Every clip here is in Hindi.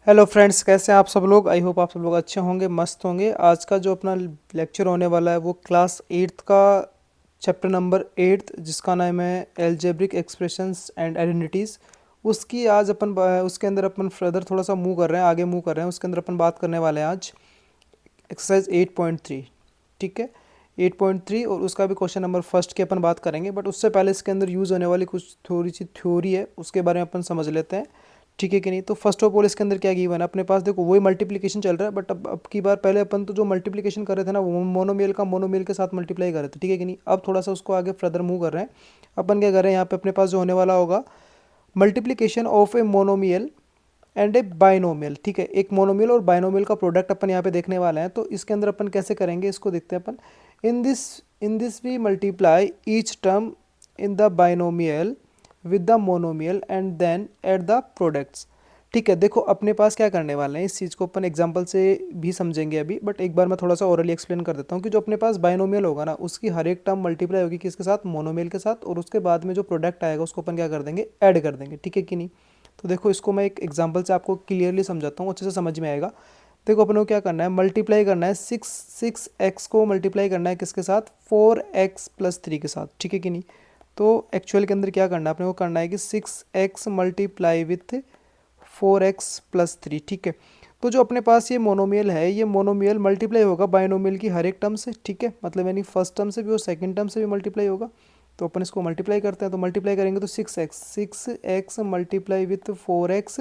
हेलो फ्रेंड्स, कैसे हैं आप सब लोग। आई होप आप सब लोग अच्छे होंगे, मस्त होंगे। आज का जो अपना लेक्चर होने वाला है वो क्लास 8th का चैप्टर नंबर 8 जिसका नाम है एल्जेब्रिक एक्सप्रेशंस एंड आइडेंटिटीज़। उसकी आज उसके अंदर अपन फर्दर थोड़ा सा मूव कर रहे हैं, आगे मूव कर रहे हैं। उसके अंदर अपन बात करने वाले हैं आज एक्सरसाइज 8.3। ठीक है, 8.3 और उसका भी क्वेश्चन नंबर फर्स्ट की अपन बात करेंगे। बट उससे पहले इसके अंदर यूज़ होने वाली कुछ थोड़ी सी थ्योरी है, उसके बारे में अपन समझ लेते हैं। ठीक है कि नहीं। तो फर्स्ट ऑफ ऑल इसके अंदर क्या गिवन है अपने पास, देखो वही मल्टीप्लिकेशन चल रहा है। बट अब की बार पहले अपन तो जो मल्टीप्लिकेशन कर रहे थे ना वो मोनोमियल का मोनोमियल के साथ मल्टीप्लाई कर रहे थे। ठीक है कि नहीं। अब थोड़ा सा उसको आगे फर्दर मूव कर रहे हैं। अपन क्या कर रहे हैं, यहाँ पे अपने पास जो होने वाला होगा multiplication of a monomial and A binomial. ठीक है, एक मोनोमियल और बाइनोमियल का प्रोडक्ट अपन यहाँ पे देखने वाले हैं। तो इसके अंदर अपन कैसे करेंगे इसको देखते हैं अपन। In this we multiply each term in the binomial with the monomial and then add the products. ठीक है, देखो अपने पास क्या करने वाले हैं, इस चीज़ को अपन एग्जांपल से भी समझेंगे अभी। बट एक बार मैं थोड़ा सा ओरली एक्सप्लेन कर देता हूँ कि जो अपने पास बाइनोमियल होगा ना उसकी हर एक टर्म मल्टीप्लाई होगी किसके साथ, मोनोमियल के साथ। और उसके बाद में जो प्रोडक्ट आएगा उसको अपन क्या कर देंगे, ऐड कर देंगे। ठीक है कि नहीं। तो देखो इसको मैं एक एग्जांपल से आपको क्लियरली समझाता हूँ, अच्छे से समझ में आएगा। देखो अपन को क्या करना है, मल्टीप्लाई करना है सिक्स एक्स को मल्टीप्लाई करना है किसके साथ, 4x+3 के साथ। ठीक है कि नहीं। तो एक्चुअल के अंदर क्या करना है अपने को, करना है कि 6x मल्टीप्लाई विथ 4x+3। ठीक है। तो जो अपने पास ये मोनोमियल है, ये मोनोमियल मल्टीप्लाई होगा बाइनोमियल की हर एक टर्म से। ठीक है, मतलब यानी फर्स्ट टर्म से भी और सेकंड टर्म से भी मल्टीप्लाई होगा। तो अपन इसको मल्टीप्लाई करते हैं। तो मल्टीप्लाई करेंगे तो 6x multiply with 4x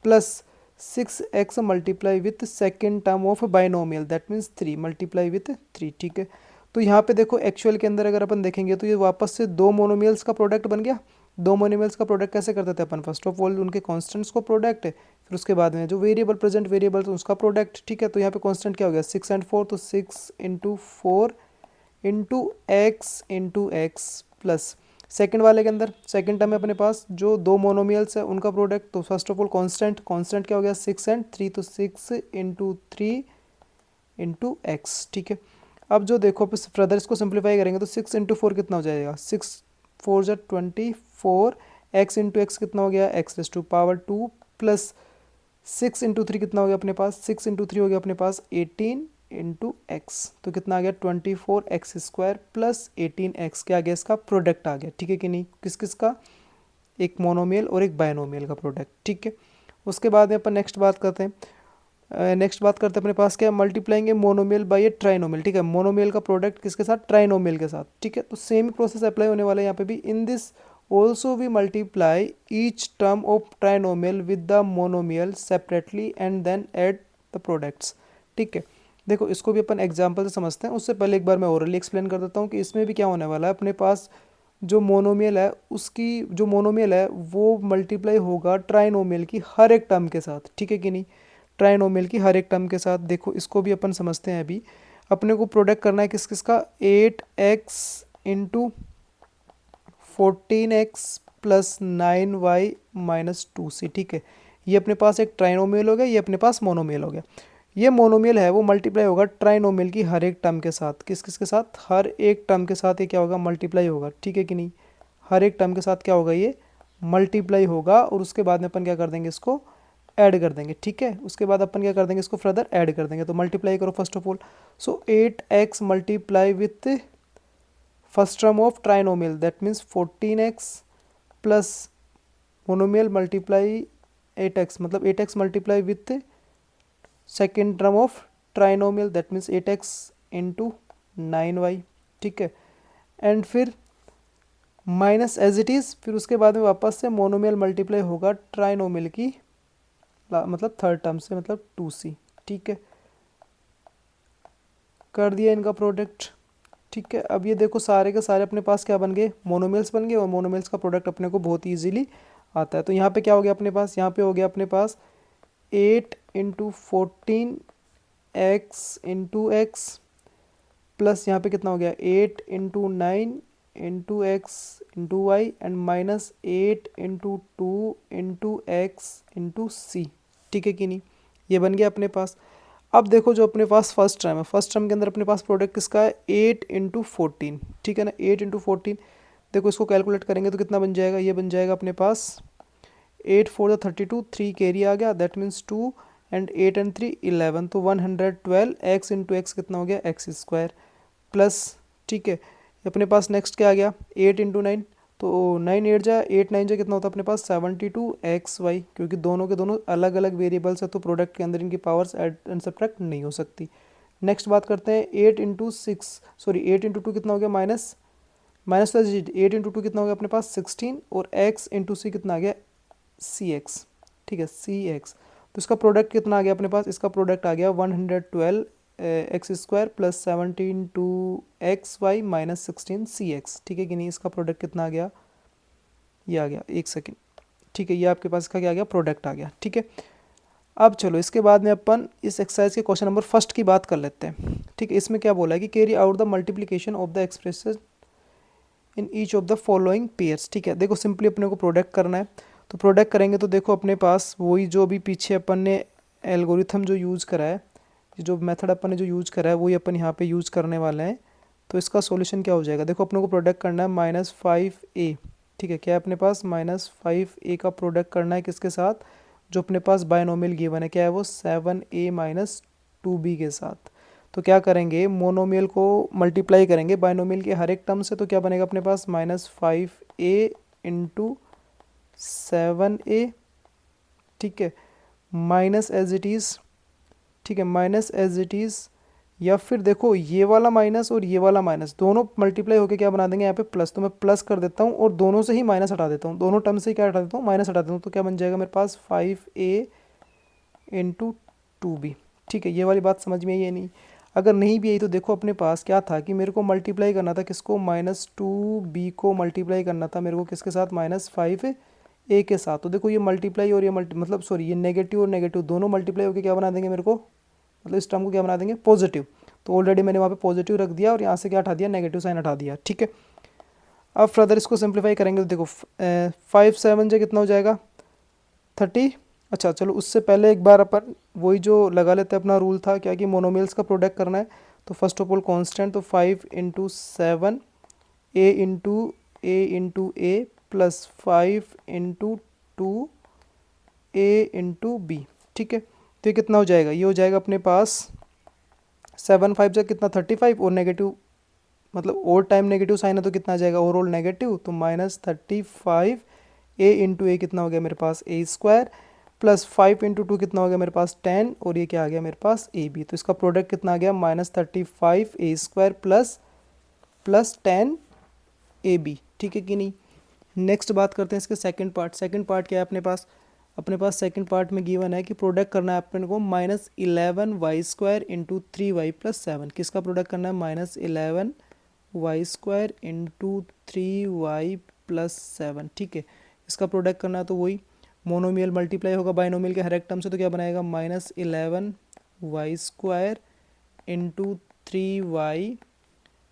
plus 6x multiply with second term of binomial that means 3 multiply with 3। ठीक है। तो यहाँ पे देखो एक्चुअल के अंदर अगर अपन देखेंगे तो ये वापस से दो मोनोमियल्स का प्रोडक्ट बन गया। दो मोनोमियल्स का प्रोडक्ट कैसे करते थे अपन, फर्स्ट ऑफ ऑल उनके कॉन्स्टेंट्स को प्रोडक्ट है, फिर उसके बाद में जो वेरिएबल प्रेजेंट वेरिएबल तो उसका प्रोडक्ट। ठीक है। तो यहाँ पे कॉन्स्टेंट क्या हो गया, 6 एंड 4, तो 6 × 4 × x प्लस सेकंड वाले के अंदर सेकंड टर्म में अपने पास जो दो मोनोमियल्स है उनका प्रोडक्ट। तो फर्स्ट ऑफ ऑल कांस्टेंट क्या हो गया, 6 एंड 3, तो 6 × 3 × x। ठीक है। अब जो देखो फर्दर इसको सिंप्लीफाई करेंगे तो 6 × 4 कितना हो जाएगा, 6 × 4 = 24, x कितना हो गया, x⁻² प्लस 6 × 3 कितना हो गया अपने पास, 6 × 3 हो गया अपने पास 18 × x। तो कितना आ गया 24x² प्लस 18x, क्या आ गया इसका प्रोडक्ट आ गया। ठीक है कि नहीं। किस किस का, एक मोनोमियल और एक बायनोमियल का प्रोडक्ट। ठीक है। उसके बाद में अपन नेक्स्ट बात करते हैं। अपने पास क्या, मल्टीप्लाइंग मोनोमियल बाय ए ट्राइनोमियल। ठीक है, मोनोमियल का प्रोडक्ट किसके साथ, ट्राइनोमियल के साथ। ठीक है। तो सेम ही प्रोसेस अप्लाई होने वाला है यहाँ पे भी। In this also we multiply each term of trinomial with the monomial separately and then add the products. ठीक है। देखो इसको भी अपन एग्जाम्पल से समझते हैं। उससे पहले एक बार मैं ओरली एक्सप्लेन कर देता हूँ कि इसमें भी क्या होने वाला है। अपने पास जो मोनोमियल है उसकी जो मोनोमियल है वो मल्टीप्लाई होगा ट्राइनोमियल की हर एक टर्म के साथ। ठीक है कि नहीं, ट्राइनोमियल की हर एक टर्म के साथ। देखो इसको भी अपन समझते हैं अभी। अपने को प्रोडक्ट करना है किस किस का, 8x into 14x plus 9y-2c। ठीक है, ये अपने पास एक ट्राइनोमियल हो गया, ये अपने पास मोनोमियल हो गया। ये मोनोमियल है वो मल्टीप्लाई होगा ट्राइनोमियल की हर एक टर्म के साथ। किस किस के साथ, हर एक टर्म के साथ ये क्या होगा, मल्टीप्लाई होगा। ठीक है कि नहीं, हर एक टर्म के साथ क्या होगा, ये मल्टीप्लाई होगा। और उसके बाद में अपन क्या कर देंगे, इसको ऐड कर देंगे। ठीक है, उसके बाद अपन क्या कर देंगे, इसको फर्दर ऐड कर देंगे। तो मल्टीप्लाई करो first of all. So 8x multiply with first term of trinomial that means 14x plus monomial multiply 8x, मतलब 8x multiply with second term of trinomial that means 8x into 9y। ठीक है। एंड फिर माइनस एज इट इज़, फिर उसके बाद में वापस से मोनोमियल मल्टीप्लाई होगा ट्राइनोमियल की मतलब थर्ड टर्म से, मतलब 2c। ठीक है, कर दिया इनका प्रोडक्ट। ठीक है। अब ये देखो सारे के सारे अपने पास क्या बन गए, मोनोमियल्स बन गए। और मोनोमियल्स का प्रोडक्ट अपने को बहुत ईजिली आता है। तो यहाँ पे क्या हो गया अपने पास, यहाँ पे हो गया अपने पास 8 × 14x प्लस यहाँ पे कितना हो गया 8 × 9 x and minus 8 × 2 x c। ठीक है कि नहीं, ये बन गया अपने पास। अब देखो जो अपने पास फर्स्ट टर्म है, फर्स्ट टर्म के अंदर अपने पास प्रोडक्ट किसका है, 8 × 14। ठीक है ना, 8 × 14। देखो इसको कैलकुलेट करेंगे तो कितना बन जाएगा, ये बन जाएगा अपने पास 8 4 32, 3 कैरी आ गया, दैट मीन्स 2 एंड 8 एंड 3 11, तो 112 एक्स इंटू एक्स कितना हो गया एक्स स्क्वायर प्लस, ठीक है। अपने पास नेक्स्ट क्या आ गया 8 इंटू 9, तो 9 8 जा 8 9 जा कितना होता है अपने पास 72 एक्स वाई, क्योंकि दोनों के दोनों अलग अलग वेरिएबल्स है तो प्रोडक्ट के अंदर इनकी पावर्स ऐड एंड सब्ट्रैक्ट नहीं हो सकती। नेक्स्ट बात करते हैं 8 इंटू 6 सॉरी 8 इंटू 2 कितना हो गया माइनस माइनस प्लस 8 इंटू 2 कितना हो गया अपने पास 16 और x इंटू सी कितना आ गया सी एक्स, ठीक है सी एक्स। तो इसका प्रोडक्ट कितना आ गया अपने पास, इसका प्रोडक्ट आ गया 112 x square plus 17 two x y minus 16 c x, ठीक है कि नहीं। इसका प्रोडक्ट कितना आ गया, ये आ गया, एक सेकेंड, ठीक है, ये आपके पास इसका क्या आ गया प्रोडक्ट आ गया, ठीक है। अब चलो इसके बाद में अपन इस एक्सरसाइज के क्वेश्चन नंबर फर्स्ट की बात कर लेते हैं, ठीक है। इसमें क्या बोला है कि carry out the multiplication of the expression in each of the following pairs, ठीक है। देखो सिंपली अपने को प्रोडक्ट करना है, तो प्रोडक्ट करेंगे तो देखो अपने पास वही जो भी पीछे अपन ने एल्गोरिथम जो यूज़ करा है, जो मेथड अपन ने जो यूज़ करा है वही अपन यहाँ पे यूज़ करने वाले हैं। तो इसका सॉल्यूशन क्या हो जाएगा, देखो अपने को प्रोडक्ट करना है -5a, ठीक है। क्या है अपने पास -5a का प्रोडक्ट करना है किसके साथ, जो अपने पास बायनोमियल गिवन है, क्या है वो 7a माइनस 2b के साथ। तो क्या करेंगे मोनोमियल को मल्टीप्लाई करेंगे बायनोमियल के हर एक टर्म से, तो क्या बनेगा अपने पास -5a इंटू 7a, ठीक है, माइनस एज इट इज़, ठीक है, माइनस एज इट इज़, या फिर देखो ये वाला माइनस और ये वाला माइनस दोनों मल्टीप्लाई होकर क्या बना देंगे यहाँ पे प्लस, तो मैं प्लस कर देता हूँ और दोनों से ही माइनस हटा देता हूँ, दोनों टर्म से ही क्या हटा देता हूँ माइनस हटा देता हूँ, तो क्या बन जाएगा मेरे पास 5a इंटू 2b, ठीक है। ये वाली बात समझ में आई है नहीं, अगर नहीं भी आई तो देखो अपने पास क्या था कि मेरे को मल्टीप्लाई करना था किसको -2b को मल्टीप्लाई करना था मेरे को किसके साथ -5a के साथ। तो देखो ये मल्टीप्लाई और ये मतलब सॉरी ये नेगेटिव और नेगेटिव दोनों मल्टीप्लाई होकर क्या बना देंगे मेरे को, मतलब इस टर्म को क्या बना देंगे पॉजिटिव। तो ऑलरेडी मैंने वहाँ पे पॉजिटिव रख दिया और यहाँ से क्या हटा दिया नेगेटिव साइन हटा दिया, ठीक है। अब फर्दर इसको सिंप्लीफाई करेंगे तो देखो 5 7 से कितना हो जाएगा 30। अच्छा चलो उससे पहले एक बार अपन वही जो लगा लेते हैं अपना रूल था क्या कि मोनोमियल्स का प्रोडक्ट करना है। तो फर्स्ट ऑफ ऑल कांस्टेंट, तो 5 इंटू 7 ए प्लस 5 इंटू 2 ए इंटू बी, ठीक है। तो ये कितना हो जाएगा, ये हो जाएगा अपने पास 7 5 से कितना 35 और नेगेटिव मतलब और टाइम नेगेटिव साइन है तो कितना आ जाएगा ओवरऑल नेगेटिव, तो -35 ए इंटू ए कितना हो गया मेरे पास ए स्क्वायर प्लस 5 इंटू 2 कितना हो गया मेरे पास 10 और ये क्या आ गया मेरे पास ए बी। तो इसका प्रोडक्ट कितना आ गया -35 ए स्क्वायर प्लस 10 ए बी, ठीक है कि नहीं। नेक्स्ट बात करते हैं इसके सेकंड पार्ट। सेकंड पार्ट क्या है अपने पास सेकंड पार्ट में गिवन है कि प्रोडक्ट करना है अपने को -11 y square into 3y plus 7। किसका प्रोडक्ट करना है -11 y square into 3y plus 7, ठीक है। इसका प्रोडक्ट करना है तो वही मोनोमियल मल्टीप्लाई होगा बाइनोमियल के हर एक टर्म से, तो क्या बनाएगा -11 y square into 3y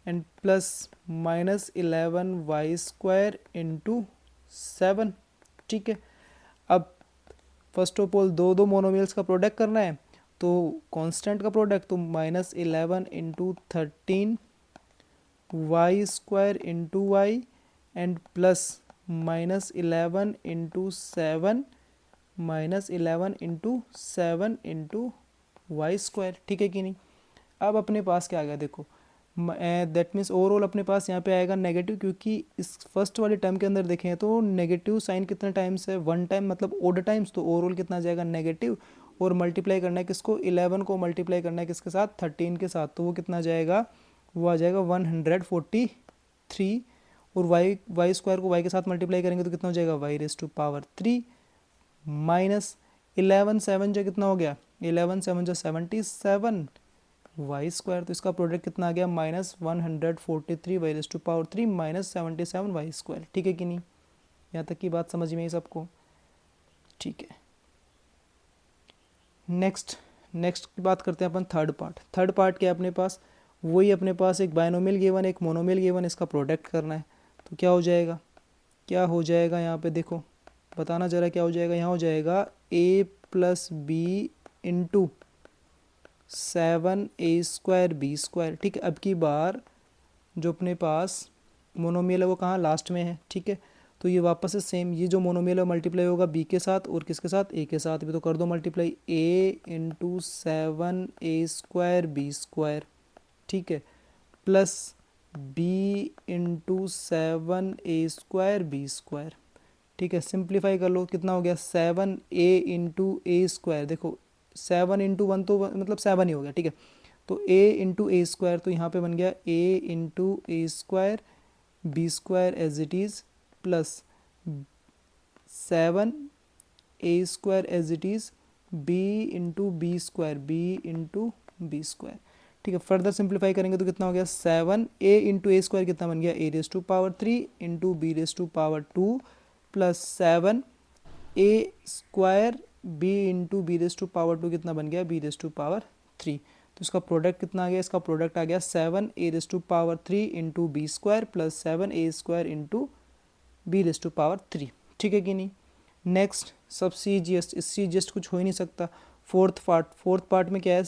and plus -11 y square into 7, ठीक है। अब फर्स्ट ऑफ ऑल दो मोनोमियल्स का प्रोडक्ट करना है तो कांस्टेंट का प्रोडक्ट, तो -11 into 13 y square into y and plus -11 into 7 -11 into 7 into y square, ठीक है कि नहीं। अब अपने पास क्या आ गया देखो दैट मीन्स ओवरऑल अपने पास यहाँ पे आएगा नेगेटिव, क्योंकि इस फर्स्ट वाले टर्म के अंदर देखें तो नेगेटिव साइन कितने टाइम्स है 1 टाइम मतलब ओड टाइम्स, तो ओवरऑल कितना आ जाएगा नेगेटिव। और मल्टीप्लाई करना है किसको 11 को मल्टीप्लाई करना है किसके साथ 13 के साथ, तो वो कितना आ जाएगा वो आ जाएगा 143। और वाई स्क्वायर को वाई के साथ मल्टीप्लाई करेंगे तो कितना हो जाएगा y⁻³ माइनस 11 7 जो कितना हो गया 11 7 जो 77 वाई स्क्वायर, तो इसका प्रोडक्ट कितना आ गया -143 माइनस 77 वाई स्क्वायर, ठीक है कि नहीं। यहाँ तक की बात समझ में आई सबको, ठीक है। नेक्स्ट की बात करते हैं अपन थर्ड पार्ट क्या है अपने पास, वही अपने पास एक बायनोमियल गिवन एक मोनोमियल गिवन, इसका प्रोडक्ट करना है। तो क्या हो जाएगा यहाँ पे देखो बताना जरा क्या हो जाएगा, यहाँ हो जाएगा a plus b into 7a square b square, ठीक है। अब की बार जो अपने पास मोनोमियल है वो कहाँ लास्ट में है, ठीक है। तो ये वापस से सेम, ये जो मोनोमियल है मल्टीप्लाई होगा बी के साथ और किसके साथ, ए के साथ भी। तो कर दो मल्टीप्लाई, ए इंटू 7a² b², ठीक है, plus b into 7a² b², ठीक है। सिंप्लीफाई कर लो, कितना हो गया, 7a इंटू a², देखो 7 इंटू 1 तो मतलब 7 ही हो गया, ठीक है। तो a इंटू a², तो यहाँ पे बन गया a into a² b² as it is, plus 7a² as it is b into b², ठीक है। फर्दर सिंप्लीफाई करेंगे तो कितना हो गया, 7a इंटू a² कितना बन गया, a⁻³ into b⁻², plus 7a² b into b⁻² कितना बन गया, b⁻3। तो इसका प्रोडक्ट कितना आ गया, इसका प्रोडक्ट आ गया 7a⁻³ into b² plus 7a² into b⁻3, ठीक है कि नहीं। नेक्स्ट सब सीजीएस्ट, इस सीजीएस्ट कुछ हो ही नहीं सकता। फोर्थ पार्ट में क्या है,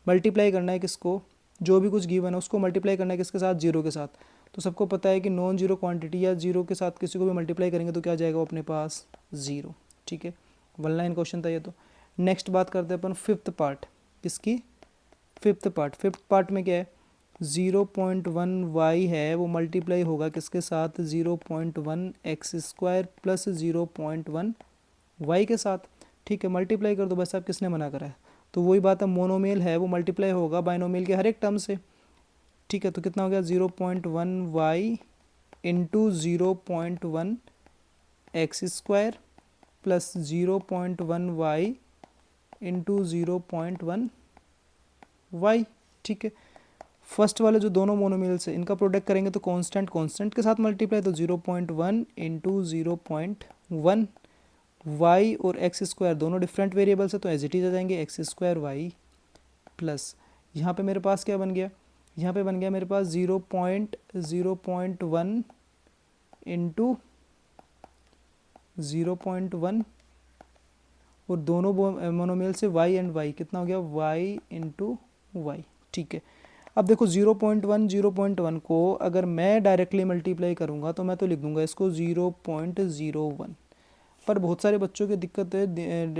मल्टीप्लाई करना है किसको, जो भी कुछ गिवन है उसको मल्टीप्लाई करना है किसके साथ, जीरो के साथ। तो सबको पता है कि नॉन जीरो क्वांटिटी या जीरो के साथ किसी को भी मल्टीप्लाई करेंगे तो क्या जाएगा वो अपने पास, ज़ीरो, ठीक है। 1 लाइन क्वेश्चन था ये। तो नेक्स्ट बात करते हैं अपन फिफ्थ पार्ट, किसकी, फिफ्थ पार्ट में क्या है, 0.1y है वो मल्टीप्लाई होगा किसके साथ, 0.1x² प्लस 0.1y के साथ, ठीक है। मल्टीप्लाई कर दो, बस आप किसने मना करा है। तो वही बात है, मोनोमियल है वो मल्टीप्लाई होगा बाइनोमियल के हर एक टर्म से, ठीक है। तो कितना हो गया, 0.1y into 0.1x² plus 0.1y into 0.1y, ठीक है। फर्स्ट वाले जो दोनों मोनोमियल्स है इनका प्रोडक्ट करेंगे तो कांस्टेंट के साथ मल्टीप्लाई, तो 0.1 इंटू 0.1, y और x² दोनों डिफरेंट वेरिएबल्स है तो एज इट इज आ जाएंगे, x² प्लस यहाँ पे मेरे पास क्या बन गया, यहाँ पे बन गया मेरे पास 0.1 इंटू 0.1 और दोनों मोनोमियल से y एंड y कितना हो गया, y इंटू वाई, ठीक है। अब देखो 0.1 को अगर मैं डायरेक्टली मल्टीप्लाई करूँगा तो मैं तो लिख दूंगा इसको 0.01, पर बहुत सारे बच्चों की दिक्कत है,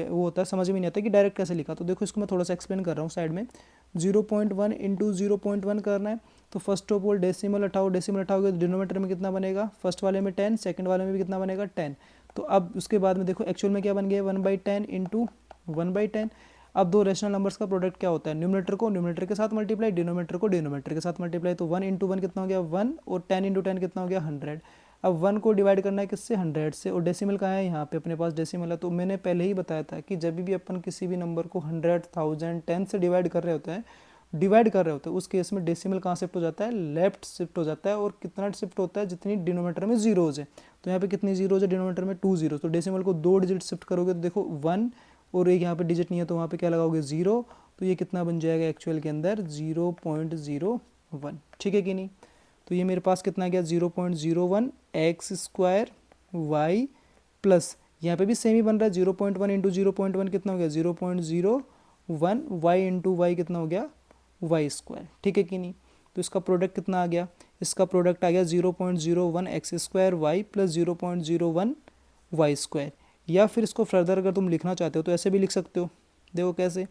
वो होता है समझ में नहीं आता कि डायरेक्ट कैसे लिखा। तो देखो इसको मैं थोड़ा सा एक्सप्लेन कर रहा हूँ साइड में। 0.1 इंटू 0.1 करना है तो फर्स्ट ऑफ ऑल डेसिमल हटाओगे तो डिनोमीटर में कितना बनेगा, फर्स्ट वाले में 10, सेकंड वाले में भी कितना बनेगा 10। तो अब उसके बाद में देखो एक्चुअल में क्या बन गया, 1/10 इंटू 1/10। अब दो रेशनल नंबर्स का प्रोडक्ट क्या होता है, न्यूमरेटर को न्यूमरेटर के साथ मल्टीप्लाई, डिनोमीटर को डिनोमीटर के साथ मल्टीप्लाई। तो 1 इंटू 1 कितना हो गया 1 और 10 इंटू 10 कितना हो गया 100। अब 1 को डिवाइड करना है किससे, 100 से, और डेसिमल कहाँ है, यहाँ पे अपने पास डेसिमल है। तो मैंने पहले ही बताया था कि जब भी अपन किसी भी नंबर को 100, 1000, 10 से डिवाइड कर रहे होते हैं उस केस में डेसिमल कहाँ शिफ्ट हो जाता है, लेफ्ट शिफ्ट हो जाता है। और कितना शिफ्ट होता है, जितनी डिनोमीटर में जीरोज है। तो यहाँ पे कितनी जीरोज है डिनोमीटर में, 2 जीरो। तो डेसिमल को 2 डिजिट शिफ्ट करोगे तो देखो 1 और एक यहाँ पे डिजिट नहीं है तो वहाँ पे क्या लगाओगे 0। तो ये कितना बन जाएगा एक्चुअल के अंदर 0.01, ठीक है कि नहीं। तो ये मेरे पास कितना गया 0.01 x² y प्लस यहाँ पे भी सेम ही बन रहा है 0.1 इंटू 0.1 कितना हो गया 0.01 y इंटू वाई कितना हो गया y², ठीक है कि नहीं। तो इसका प्रोडक्ट कितना आ गया, इसका प्रोडक्ट आ गया 0.01 x² y प्लस 0.01 y²। या फिर इसको फर्दर अगर तुम लिखना चाहते हो तो ऐसे भी लिख सकते हो, देखो कैसे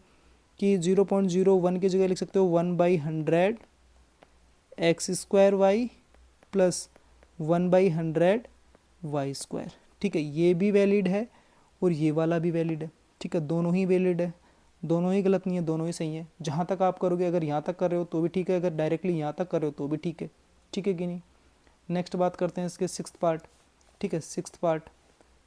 कि 0.01 की जगह लिख सकते हो 1/100 x² y प्लस 1/100 y², ठीक है। ये भी वैलिड है और ये वाला भी वैलिड है, ठीक है। दोनों ही वैलिड है, दोनों ही गलत नहीं है, दोनों ही सही है। जहाँ तक आप करोगे, अगर यहाँ तक कर रहे हो तो भी ठीक है, अगर डायरेक्टली यहाँ तक कर रहे हो तो भी ठीक है, ठीक है कि नहीं। नेक्स्ट बात करते हैं इसके सिक्स्थ पार्ट, ठीक है।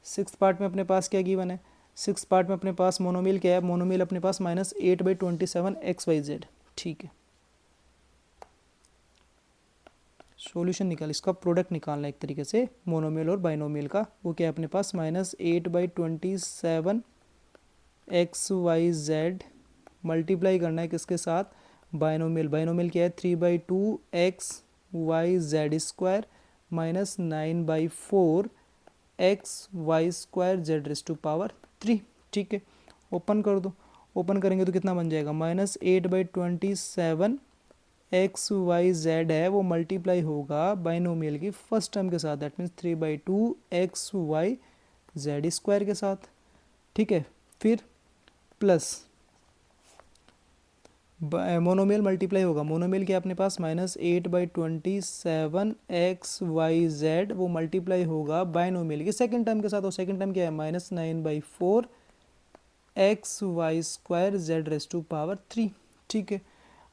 सिक्स्थ पार्ट में अपने पास क्या गिवन है, सिक्स्थ पार्ट में अपने पास मोनोमियल क्या है, मोनोमियल अपने पास -8/27 XYZ, ठीक है। सॉल्यूशन निकाल, इसका प्रोडक्ट निकालना एक तरीके से मोनोमियल और बाइनोमियल का। वो क्या है अपने पास -8/27 XYZ मल्टीप्लाई करना है किसके साथ, बाइनोमियल क्या है 3/2 XYZ² माइनस 9/4 XY² Z⁻3, ठीक है। ओपन कर दो, ओपन करेंगे तो कितना बन जाएगा -8/27 एक्स वाई जेड है वो मल्टीप्लाई होगा बाइनोमियल की फर्स्ट टर्म के साथ, that means 3/2 x y z square के साथ, ठीक है। फिर प्लस मोनोमेल मल्टीप्लाई होगा, मोनोमेल क्या अपने पास -8/27 एक्स वाई जेड, वो मल्टीप्लाई होगा बाइनोमियल की सेकंड टर्म के साथ, और सेकंड टर्म क्या है -9/4 x y square z raise to power 3, ठीक है।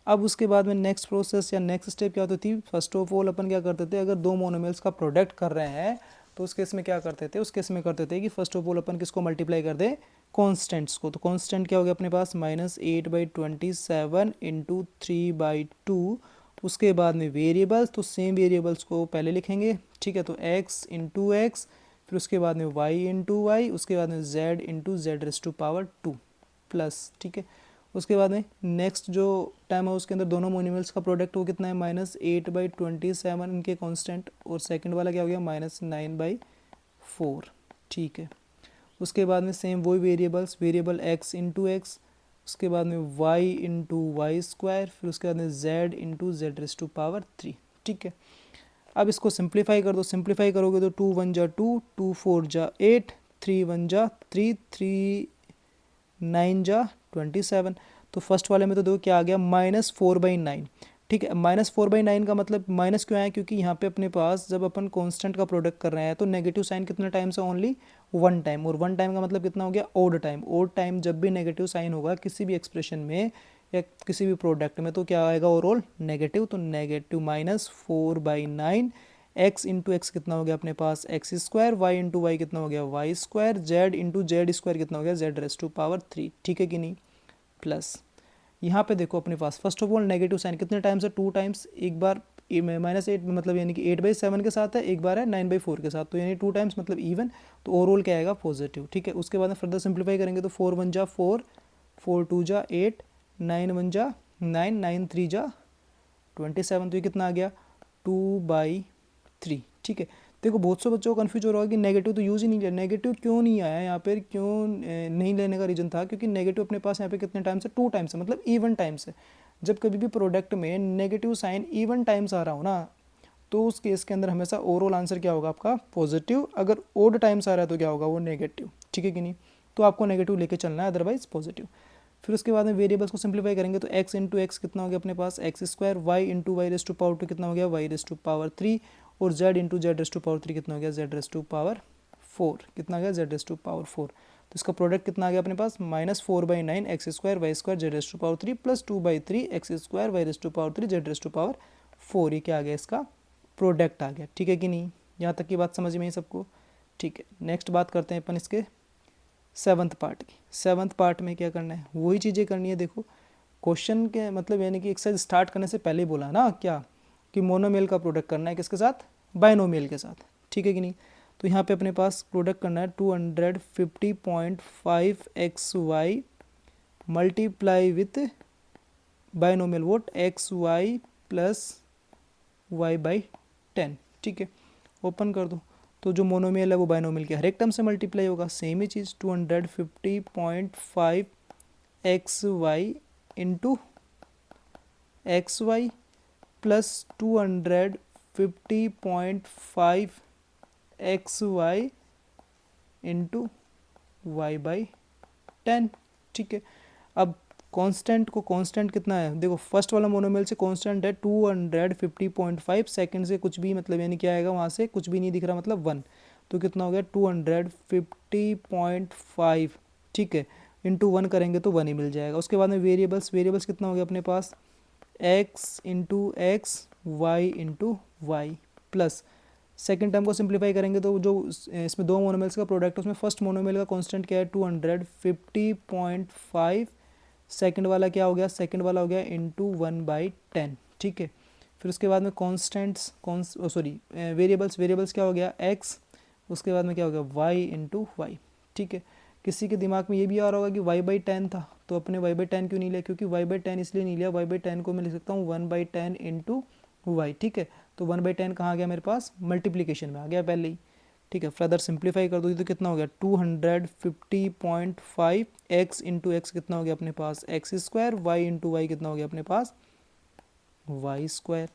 अब उसके बाद में नेक्स्ट प्रोसेस या नेक्स्ट स्टेप क्या होती थी, फर्स्ट ऑफ ऑल अपन क्या करते थे, अगर दो मोनोमेल्स का प्रोडक्ट कर रहे हैं तो उस केस में क्या करते थे, उस केस में करते थे कि फर्स्ट ऑफ ऑल अपन किसको मल्टीप्लाई कर दे, कॉन्स्टेंट्स को। तो कॉन्स्टेंट क्या हो गया अपने पास -8/27 इंटू 3/2, उसके बाद में वेरिएबल्स, तो सेम वेरिएबल्स को पहले लिखेंगे, ठीक है। तो x इंटू एक्स, फिर उसके बाद में y इंटू वाई, उसके बाद में z into z raise to power 2 plus, ठीक है। उसके बाद में नेक्स्ट जो टाइम है उसके अंदर दोनों मोन्यूमेंट्स का प्रोडक्ट वो कितना है -8/27 इनके कांस्टेंट, और सेकंड वाला क्या हो गया -9/4, ठीक है। उसके बाद में सेम वही variables, variable x into x, उसके बाद में y इंटू वाई स्क्वायर, फिर उसके बाद में z into z raise to power 3, ठीक है। अब इसको सिंप्लीफाई कर दो, सिंप्लीफाई करोगे तो 2 1 जा 2, 2 4 जा 8, 3 1 जा 3, 3 9 जा 27। तो फर्स्ट वाले में तो देखो क्या आ गया -4/9, ठीक है। -4/9 का मतलब माइनस क्यों आया, क्योंकि यहाँ पे अपने पास जब अपन कांस्टेंट का प्रोडक्ट कर रहे हैं तो नेगेटिव साइन कितने टाइम्स है, ओनली 1 टाइम, और 1 टाइम का मतलब कितना हो गया, ऑड टाइम। ऑड टाइम जब भी नेगेटिव साइन होगा किसी भी एक्सप्रेशन में या किसी भी प्रोडक्ट में तो क्या आएगा ओवरऑल नेगेटिव, तो नेगेटिव -4/9 एक्स इंटू एक्स कितना हो गया अपने पास x square, y into y कितना हो गया y square, z into z square कितना हो गया जेड रेस टू पावर 3, ठीक है कि नहीं। प्लस यहाँ पे देखो अपने पास first of all negative sign कितने टाइम्स है, 2 टाइम्स, एक बार -8 मतलब यानी कि 8/7 के साथ है, एक बार है 9/4 के साथ, तो यानी 2 टाइम्स मतलब इवन, तो ओवरऑल क्या आएगा पॉजिटिव, ठीक है। उसके बाद में फर्दर सिंप्लीफाई करेंगे तो 4 1 जा 4, 4 2 जा 8, 9 1 जा 9, 9 3 जा 27, तो ये कितना आ गया 2/3, ठीक है। देखो बहुत से बच्चों को कन्फ्यूज हो रहा है कि नेगेटिव तो यूज़ ही नहीं लिया, नेगेटिव क्यों नहीं आया यहाँ पर, क्यों नहीं लेने का रीज़न था क्योंकि नेगेटिव अपने पास यहाँ पे कितने टाइम्स है, 2 टाइम्स है, मतलब इवन टाइम्स है। जब कभी भी प्रोडक्ट में नेगेटिव साइन इवन टाइम्स आ रहा हो ना, तो उस केस के अंदर हमेशा ओवरऑल आंसर क्या होगा आपका पॉजिटिव, अगर ओड टाइम्स आ रहा है तो क्या होगा वो नेगेटिव, ठीक है कि नहीं। तो आपको नेगेटिव लेके चलना है, अदरवाइज पॉजिटिव। फिर उसके बाद में वेरिएबल्स को सिंप्लीफाई करेंगे तो x इंटू एक्स कितना हो गया अपने पास x square, y into y raise to power 2 कितना हो गया वाई रेस टू पावर 3, और z into z raise to power 3 कितना हो गया जेड रेस टू पावर 4, कितना आ गया जेड रेस टू पावर 4। तो इसका प्रोडक्ट कितना आ गया अपने पास -4/9 x square y square z raise to power 3 plus 2/3 x square y raise to power 3 z raise to power 4, ये क्या आ गया इसका प्रोडक्ट आ गया, ठीक है कि नहीं। यहाँ तक की बात समझ में ही सबको, ठीक है। नेक्स्ट बात करते हैं अपन इसके सेवन्थ पार्ट की। सेवन्थ पार्ट में क्या करना है, वही चीज़ें करनी है। देखो क्वेश्चन के मतलब यानी कि एक्सरसाइज स्टार्ट करने से पहले बोला ना क्या कि मोनोमेल का प्रोडक्ट करना है किसके साथ, बाइनोमियल के साथ, ठीक है कि नहीं। तो यहाँ पे अपने पास प्रोडक्ट करना है 250.5 x y multiply with binomial वोट एक्स वाई प्लस y/10, ठीक है। ओपन कर दो, तो जो मोनोमियल है वो बाइनोमियल के हर एक टर्म से मल्टीप्लाई होगा, सेम ही चीज़ 250.5 x y into x y plus 250.5 x y into y/10, ठीक है। अब कांस्टेंट को कांस्टेंट कितना है, देखो फर्स्ट वाला मोनोमियल से कांस्टेंट है 250.5, सेकंड से कुछ भी मतलब यानी क्या आएगा वहाँ से कुछ भी नहीं दिख रहा मतलब 1, तो कितना हो गया 250.5, ठीक है, इंटू 1 करेंगे तो 1 ही मिल जाएगा। उसके बाद में वेरिएबल्स, वेरिएबल्स कितना हो गया अपने पास x into x y into y plus second term को सिंप्लीफाई करेंगे तो जो इसमें दो मोनोमियल्स का प्रोडक्ट है उसमें फर्स्ट मोनोमियल का कांस्टेंट क्या है 250.5, सेकंड वाला क्या हो गया, सेकंड वाला हो गया इंटू 1/10, ठीक है। फिर उसके बाद में कॉन्स्टेंट्स वेरिएबल्स, वेरिएबल्स क्या हो गया x, उसके बाद में क्या हो गया y इंटू वाई, ठीक है। किसी के दिमाग में ये भी आ रहा होगा कि y/10 था तो अपने y/10 क्यों नहीं लिया, क्योंकि y/10 इसलिए नहीं लिया, y/10 को मैं लिख सकता हूँ 1/10 इंटू वाई, ठीक है। तो 1/10 कहाँ आ गया मेरे पास मल्टीप्लीकेशन में आ गया पहले ही, ठीक है। फर्दर सिंप्लीफाई कर दो तो कितना हो गया 250.5 एक्स इंटू एक्स कितना हो गया अपने पास x square, y into y कितना हो गया अपने पास वाई स्क्वायर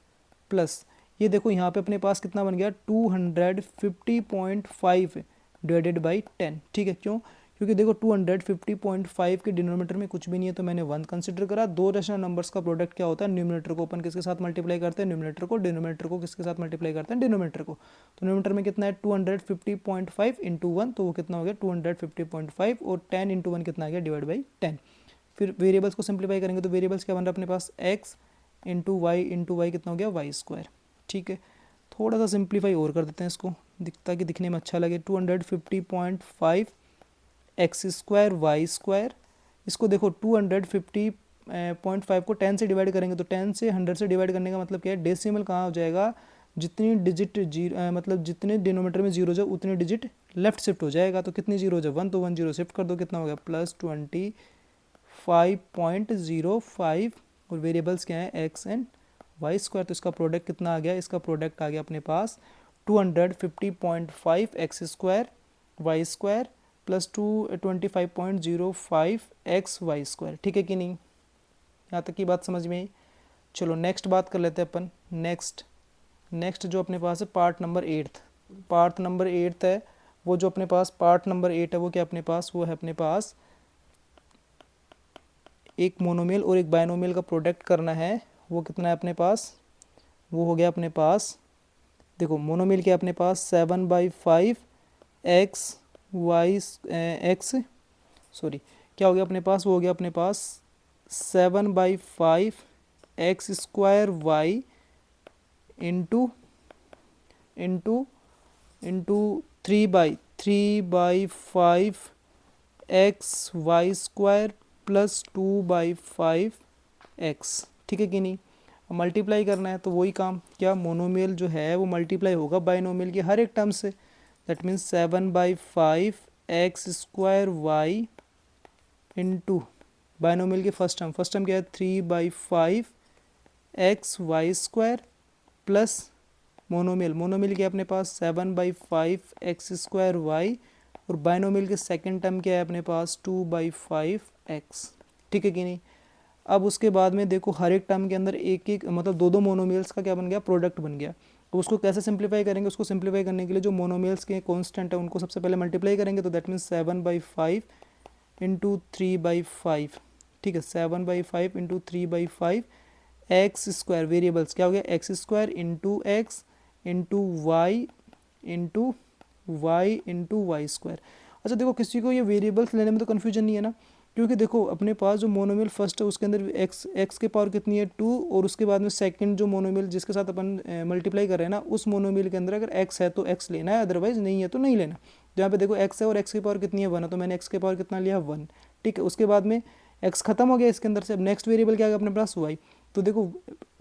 प्लस ये देखो यहाँ पे अपने पास कितना बन गया 250.5 डिवाइडेड बाई 10। ठीक है, क्यों? क्योंकि देखो 250.5 के डिनोमिनेटर में कुछ भी नहीं है तो मैंने 1 कंसिडर करा। दो रेशनल नंबर्स का प्रोडक्ट क्या होता है? न्यूमरेटर को अपन किसके साथ मल्टीप्लाई करते हैं? न्यूमरेटर को। डिनोमिनेटर को किसके साथ मल्टीप्लाई करते हैं? डिनोमिनेटर को। तो न्यूमरेटर में कितना है 250.5 इंटू 1, तो वो कितना हो गया 250.5 और 10 इंटू 1 कितना आ गया डिवाइड बाई 10। फिर वेरिएबल्स को सिंप्लीफाई करेंगे तो वेरिएबल्स क्या बन रहा है अपने पास x इंटू वाई कितना हो गया वाई स्क्वायर। ठीक है, थोड़ा सा सिंप्लीफाई और कर देते हैं इसको ताकि दिखने में अच्छा लगे। 250.5 एक्स स्क्वायर वाई स्क्वायर, इसको देखो 250.5 को 10 से डिवाइड करेंगे तो 10 से 100 से डिवाइड करने का मतलब क्या है? डेसिमल कहाँ हो जाएगा? जितनी डिजिट मतलब जितने डिनोमीटर में जीरो जाए उतनी डिजिट लेफ्ट शिफ्ट हो जाएगा। तो कितनी जीरो जाए? 1, तो 1 जीरो शिफ्ट कर दो, कितना हो गया +25.05 और वेरिएबल्स क्या है एक्स एंड वाई स्क्वायर। तो इसका प्रोडक्ट कितना आ गया? इसका प्रोडक्ट आ गया अपने पास 250.5 x square y square plus 225.05 x y square. ठीक है कि नहीं? यहाँ तक की बात समझ में आई। चलो नेक्स्ट बात कर लेते हैं अपन। नेक्स्ट जो अपने पास है पार्ट नंबर 8 है, वो जो अपने पास पार्ट नंबर 8 है वो क्या अपने पास? वो है अपने पास एक मोनोमियल और एक बायनोमियल का प्रोडक्ट करना है। वो कितना है अपने पास? वो हो गया अपने पास, देखो मोनोमियल क्या अपने पास 7/5 एक्स वाई एक्स सॉरी क्या हो गया अपने पास? वो हो गया अपने पास 7/5 x square y into 3/5 x y square plus 2/5 x. ठीक है कि नहीं? मल्टीप्लाई करना है तो वही काम, क्या मोनोमियल जो है वो मल्टीप्लाई होगा बाइनोमियल के हर एक टर्म से। That means 7/5 x square y into binomial के फर्स्ट टर्म क्या है 3/5 x y square plus monomial क्या है अपने पास 7/5 एक्स स्क्वायर वाई और बाइनोमियल के सेकेंड टर्म क्या है अपने पास 2/5 एक्स। ठीक है कि नहीं? अब उसके बाद में देखो हर एक टर्म के अंदर एक एक मतलब दो मोनोमियल्स का क्या बन गया? प्रोडक्ट बन गया। तो उसको कैसे सिंप्लीफाई करेंगे? उसको सिंप्लीफाई करने के लिए जो मोनोमियल्स के कांस्टेंट है उनको सबसे पहले मल्टीप्लाई करेंगे तो दैट मीन्स 7/5 इंटू 3/5। ठीक है, 7/5 इंटू 3/5 एक्स स्क्वायर, वेरिएबल्स क्या हो गया x square into x into y into y square. अच्छा देखो किसी को ये वेरिएबल्स लेने में तो कन्फ्यूजन नहीं है ना, क्योंकि देखो अपने पास जो मोनोमियल फर्स्ट है उसके अंदर एक्स के पावर कितनी है 2 और उसके बाद में सेकंड जो मोनोमियल जिसके साथ अपन मल्टीप्लाई कर रहे हैं ना उस मोनोमियल के अंदर अगर एक्स है तो एक्स लेना है, अदरवाइज नहीं है तो नहीं लेना। तो यहाँ पे देखो एक्स है और एक्स की पावर कितनी है 1 है, तो मैंने एक्स के पावर कितना लिया 1। ठीक है, उसके बाद में एक्स खत्म हो गया इसके अंदर से। अब नेक्स्ट वेरिएबल क्या है अपने पास वाई। तो देखो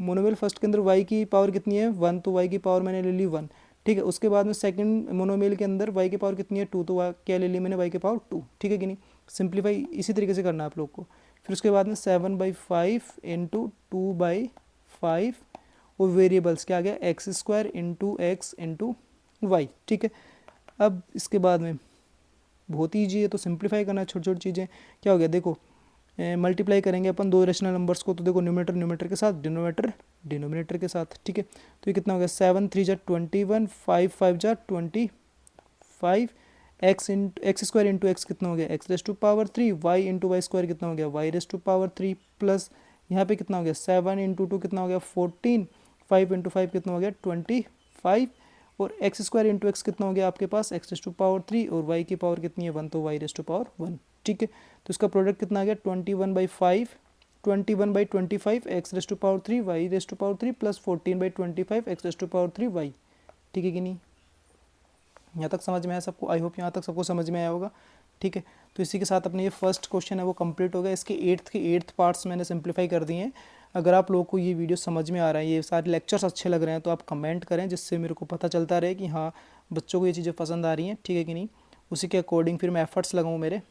मोनोमियल फर्स्ट के अंदर वाई की पावर कितनी है 1, तो वाई की पावर मैंने ले ली 1। ठीक है, उसके बाद में सेकंड मोनोमियल के अंदर वाई की पावर कितनी है 2, तो क्या ले ली मैंने वाई की पावर 2। ठीक है कि नहीं? सिंप्लीफाई इसी तरीके से करना है आप लोग को। फिर उसके बाद में 7/5 इंटू 2/5 और वेरिएबल्स क्या आ गया x square into x into y. ठीक है, अब इसके बाद में बहुत ईजी है तो सिंप्लीफाई करना है छोटी छोटी चीज़ें। क्या हो गया देखो मल्टीप्लाई करेंगे अपन दो रेशनल नंबर्स को, तो देखो न्यूमरेटर के साथ डिनोमिनेटर के साथ। ठीक है, तो ये कितना हो गया 7 3 जा 21 5 5 जा 25 एक्स स्क्वायर इंटू एक्स कितना हो गया x raise to power 3 y into y square कितना हो गया y raise to power 3 plus यहाँ पे कितना हो गया 7 इंटू 2 कितना हो गया 14 5 इंटू 5 कितना हो गया 25 और एक्स स्क्वायर इंटू एक्स कितना हो गया आपके पास एक्स रेस टू पावर 3 और वाई की पावर कितनी है 1, तो वाई रेस टू पावर 1। ठीक है, तो इसका प्रोडक्ट कितना आ गया 21/25 x raise to power 3 y raise to power 3 plus 14/25 x raise to power 3 y. ठीक है कि नहीं? यहाँ तक समझ में आया सबको? आई होप यहाँ तक सबको समझ में आया होगा। ठीक है, तो इसी के साथ अपने ये फर्स्ट क्वेश्चन है वो कंप्लीट हो गया। इसके एट्थ पार्ट्स मैंने सिंप्लीफाई कर दिए हैं। अगर आप लोगों को ये वीडियो समझ में आ रहा है, ये सारे लेक्चर्स अच्छे लग रहे हैं, तो आप कमेंट करें जिससे मेरे को पता चलता रहे कि हाँ बच्चों को ये चीज़ें पसंद आ रही हैं। ठीक है कि नहीं? उसी के अकॉर्डिंग फिर मैं एफर्ट्स लगाऊँ मेरे।